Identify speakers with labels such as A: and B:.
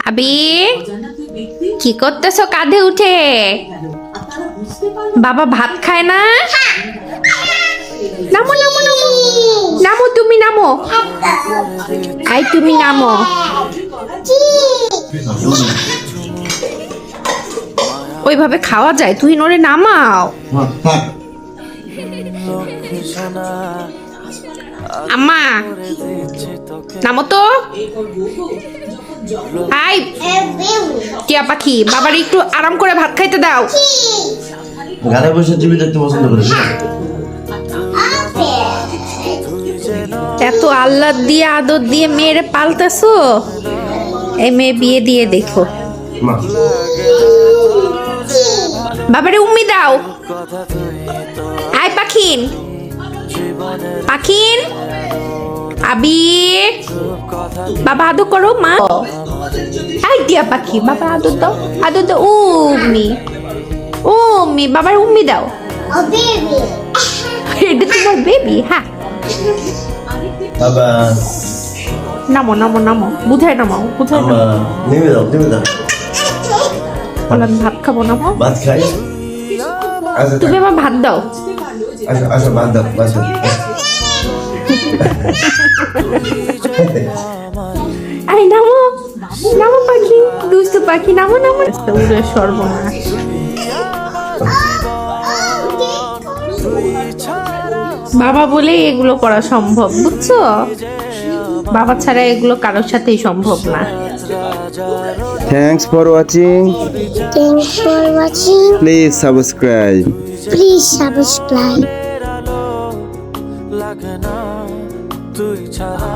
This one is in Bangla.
A: আবি কি করতেছো কাঁধে উঠে? বাবা ভাত খায় না? নামো নামো নামো নামো, তুমি নামো, আই তুমি নামো। ওইভাবে খাওয়া যায়? তুই নড়ে নামাও। আম্মা নামো তো। আই টিয়া পাখি, বাবার একটু আরাম করে ভাত খাইতে দাও।
B: ঘরে বসে টিভি দেখতে পছন্দ করে।
A: এত আহ্লাদ দিয়ে আদর দিয়ে মেয়েরে পালতেছো, এই মেয়ে বিয়ে দিয়ে দেখো। বাবারে উম্মি দাও। আয় পাখিন, পাখিন, আবির বাবা আদর করো। মা আই টিয়া পাখি, বাবা আদর দাও, আদর দাও। উম্মি উম্মি, বাবার উম্মি দাও। এটা তোমার বেবি? হ্যাঁ,
B: বাবা
A: নামো নামো নামো, বুঝাই নামাও, বুঝাই নামাও।
B: নেমে দাও, নেমে দাও।
A: বলেন ভাত খাবো, নামো।
B: ভাত খাই। আচ্ছা
A: তুমি আমার ভাত দাও।
B: আচ্ছা আচ্ছা, ভাত দাও, ভাত দাও।
A: আরে নামো নামো পাখি, দুষ্টু পাখি, নামো নামো। উড়ে সর্বনাশ। বাবা বলে এগুলো করা সম্ভব, বুঝছো? বাবা ছাড়া এগুলো কারোর সাথেই সম্ভব না।
C: Thanks for watching.
D: Thanks for watching.
C: Please subscribe.
D: Please subscribe.
E: লাগে না তুই ছাড়া।